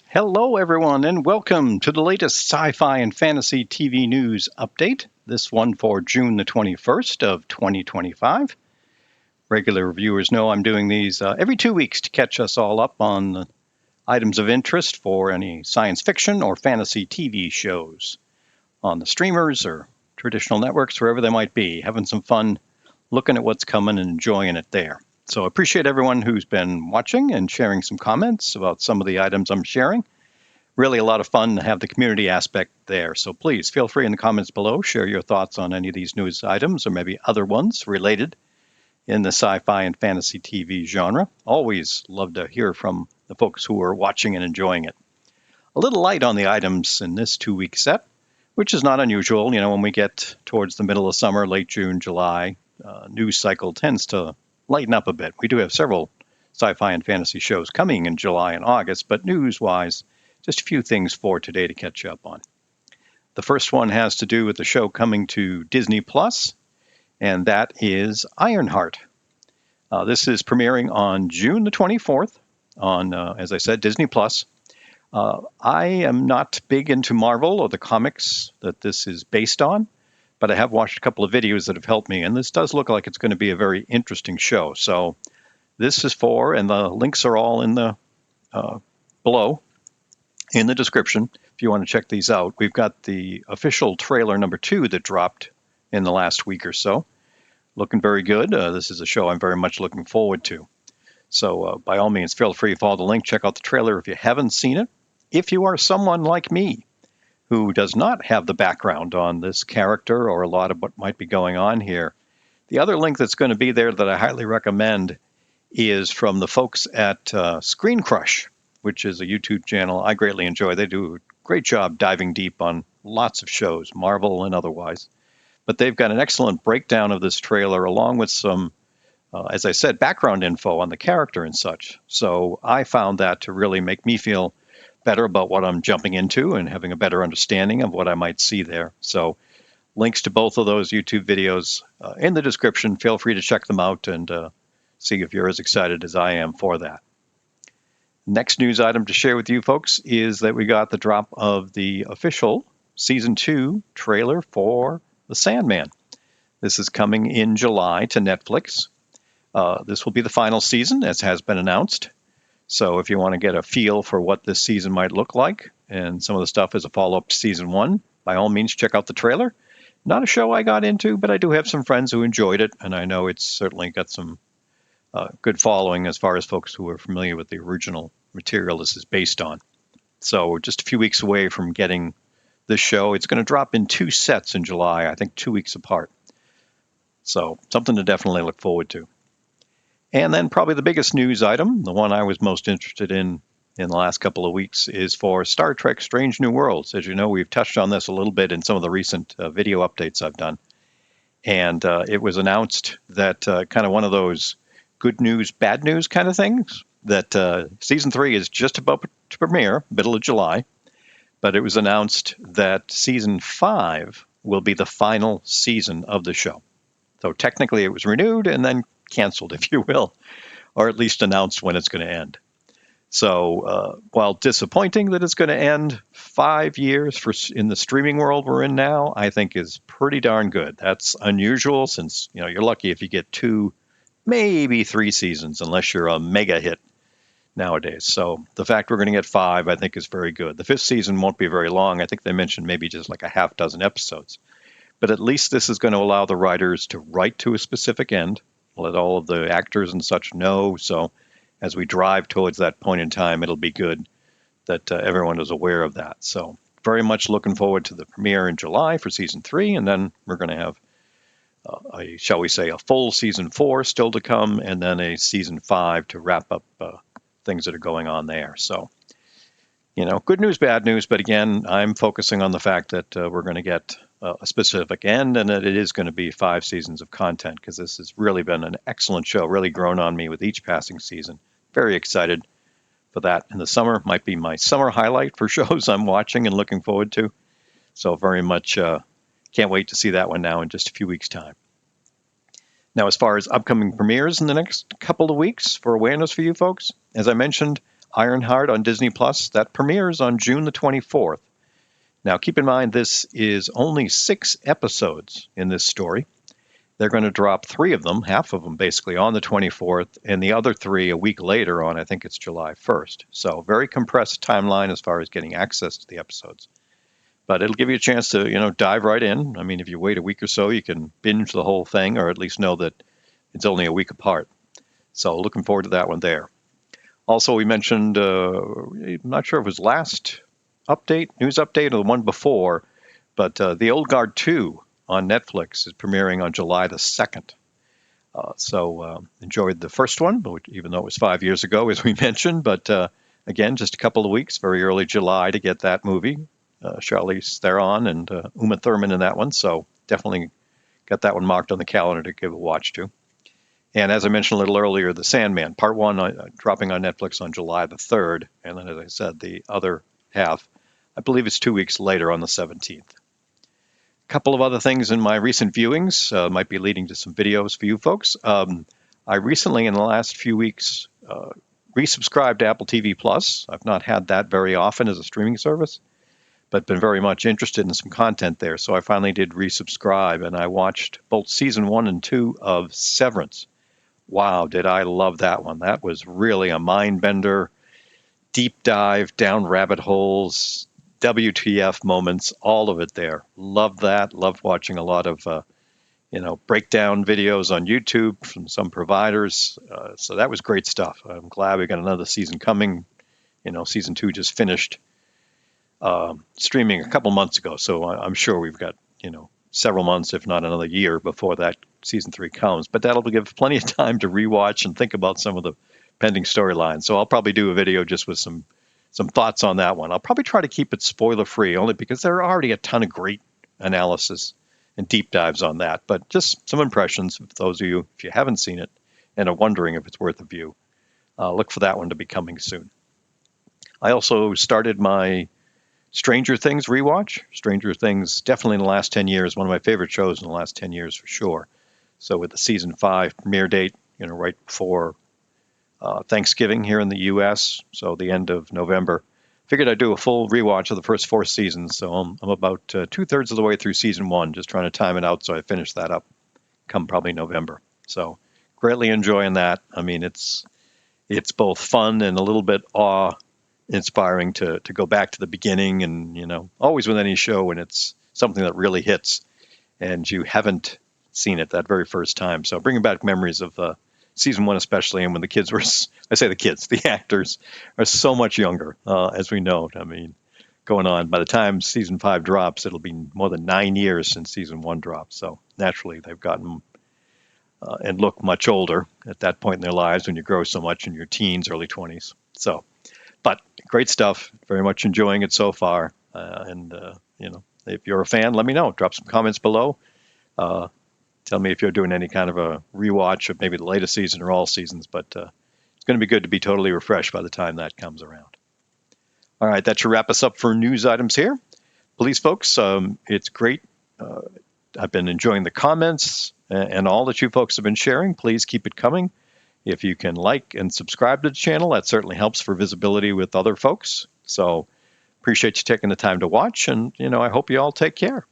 Hello, everyone, and welcome to the latest sci-fi and fantasy TV news update. This one for June the 21st of 2025. Regular viewers know I'm doing these every 2 weeks to catch us all up on the items of interest for any science fiction or fantasy TV shows on the streamers or traditional networks, wherever they might be, having some fun looking at what's coming and enjoying it there. So I appreciate everyone who's been watching and sharing some comments about some of the items I'm sharing. Really a lot of fun to have the community aspect there. So please feel free in the comments below, share your thoughts on any of these news items or maybe other ones related in the sci-fi and fantasy TV genre. Always love to hear from the folks who are watching and enjoying it. A little light on the items in this 2 week set, which is not unusual. You know, when we get towards the middle of summer, late June, July, news cycle tends to lighten up a bit. We do have several sci-fi and fantasy shows coming in July and August, but news-wise, just a few things for today to catch up on. The first one has to do with the show coming to Disney Plus, and that is Ironheart. This is premiering on June the 24th on, as I said, Disney Plus. I am not big into Marvel or the comics that this is based on, but I have watched a couple of videos that have helped me, and this does look like it's going to be a very interesting show. So this is for, and the links are all in the below in the description if you want to check these out. We've got the official trailer number 2 that dropped in the last week or so. Looking very good. This is a show I'm very much looking forward to. So by all means, feel free to follow the link, check out the trailer if you haven't seen it. If you are someone like me who does not have the background on this character or a lot of what might be going on here, the other link that's going to be there that I highly recommend is from the folks at Screen Crush, which is a YouTube channel I greatly enjoy. They do a great job diving deep on lots of shows, Marvel and otherwise. But they've got an excellent breakdown of this trailer along with some, as I said, background info on the character and such. So I found that to really make me feel better about what I'm jumping into and having a better understanding of what I might see there. So links to both of those YouTube videos in the description. Feel free to check them out and see if you're as excited as I am for that. Next news item to share with you folks is that we got the drop of the official Season 2 trailer for The Sandman. This is coming in July to Netflix. This will be the final season, as has been announced. So if you want to get a feel for what this season might look like, and some of the stuff is a follow-up to Season 1, by all means, check out the trailer. Not a show I got into, but I do have some friends who enjoyed it, and I know it's certainly got some good following as far as folks who are familiar with the original material this is based on. So we're just a few weeks away from getting this show. It's going to drop in 2 sets in July, I think 2 weeks apart. So something to definitely look forward to. And then probably the biggest news item, the one I was most interested in the last couple of weeks, is for Star Trek Strange New Worlds. As you know, we've touched on this a little bit in some of the recent video updates I've done. And it was announced that kind of one of those good news, bad news kind of things, that Season 3 is just about to premiere, middle of July, but it was announced that Season 5 will be the final season of the show. So technically it was renewed and then canceled, if you will, or at least announced when it's going to end. So while disappointing that it's going to end, 5 years in the streaming world we're in now, I think is pretty darn good. That's unusual since, you know, you're lucky if you get 2, maybe 3 seasons, unless you're a mega hit nowadays. So the fact we're going to get 5, I think, is very good. The 5th season won't be very long. I think they mentioned maybe just like a half dozen episodes. But at least this is going to allow the writers to write to a specific end, let all of the actors and such know. So as we drive towards that point in time, it'll be good that everyone is aware of that. So very much looking forward to the premiere in July for Season 3, and then we're going to have shall we say, a full Season 4 still to come, and then a Season 5 to wrap up things that are going on there. So, you know, good news, bad news, but again, I'm focusing on the fact that we're going to get a specific end, and that it is going to be 5 seasons of content, because this has really been an excellent show, really grown on me with each passing season. Very excited for that in the summer. Might be my summer highlight for shows I'm watching and looking forward to. So very much can't wait to see that one now in just a few weeks' time. Now, as far as upcoming premieres in the next couple of weeks for awareness for you folks, as I mentioned, Ironheart on Disney Plus. That premieres on June the 24th. Now, keep in mind, this is only 6 episodes in this story. They're going to drop 3 of them, half of them basically, on the 24th, and the other 3 a week later on, I think it's July 1st. So very compressed timeline as far as getting access to the episodes. But it'll give you a chance to, dive right in. I mean, if you wait a week or so, you can binge the whole thing, or at least know that it's only a week apart. So looking forward to that one there. Also, we mentioned, I'm not sure if it was last news update, or the one before, but The Old Guard 2 on Netflix is premiering on July the 2nd. So enjoyed the first one, even though it was 5 years ago, as we mentioned. But again, just a couple of weeks, very early July to get that movie. Charlize Theron and Uma Thurman in that one. So definitely got that one marked on the calendar to give a watch to. And as I mentioned a little earlier, The Sandman, Part 1 dropping on Netflix on July the 3rd. And then, as I said, the other half, I believe it's 2 weeks later on the 17th. A couple of other things in my recent viewings might be leading to some videos for you folks. I recently, in the last few weeks, resubscribed to Apple TV Plus. I've not had that very often as a streaming service, but been very much interested in some content there. So I finally did resubscribe, and I watched both season 1 and 2 of Severance. Wow, did I love that one. That was really a mind bender, deep dive down rabbit holes, WTF moments, all of it there. Loved that. Loved watching a lot of, breakdown videos on YouTube from some providers. So that was great stuff. I'm glad we got another season coming. Season 2 just finished streaming a couple months ago. So I'm sure we've got, several months, if not another year, before that season 3 comes. But that'll give plenty of time to rewatch and think about some of the pending storylines. So I'll probably do a video just with some thoughts on that one. I'll probably try to keep it spoiler-free, only because there are already a ton of great analysis and deep dives on that. But just some impressions for those of you, if you haven't seen it and are wondering if it's worth a view. Look for that one to be coming soon. I also started my Stranger Things rewatch. Stranger Things, definitely in the last 10 years, one of my favorite shows in the last 10 years for sure. So with the season 5 premiere date, right before Thanksgiving here in the U.S., so the end of November, figured I'd do a full rewatch of the first 4 seasons. So I'm about 2/3 of the way through season 1, just trying to time it out so I finish that up come probably November. So greatly enjoying that. I mean, it's both fun and a little bit awe-inspiring to go back to the beginning, and always with any show when it's something that really hits and you haven't seen it that very first time. So bringing back memories of season 1 especially, and when the kids were, I say the kids, the actors are so much younger, as we know. I mean, going on, by the time season 5 drops, it'll be more than 9 years since season 1 dropped. So naturally, they've gotten and look much older at that point in their lives when you grow so much in your teens, early 20s. So, but great stuff. Very much enjoying it so far. If you're a fan, let me know. Drop some comments below. Tell me if you're doing any kind of a rewatch of maybe the latest season or all seasons, but it's going to be good to be totally refreshed by the time that comes around. All right, that should wrap us up for news items here. Please, folks, it's great. I've been enjoying the comments and all that you folks have been sharing. Please keep it coming. If you can like and subscribe to the channel, that certainly helps for visibility with other folks. So appreciate you taking the time to watch, and I hope you all take care.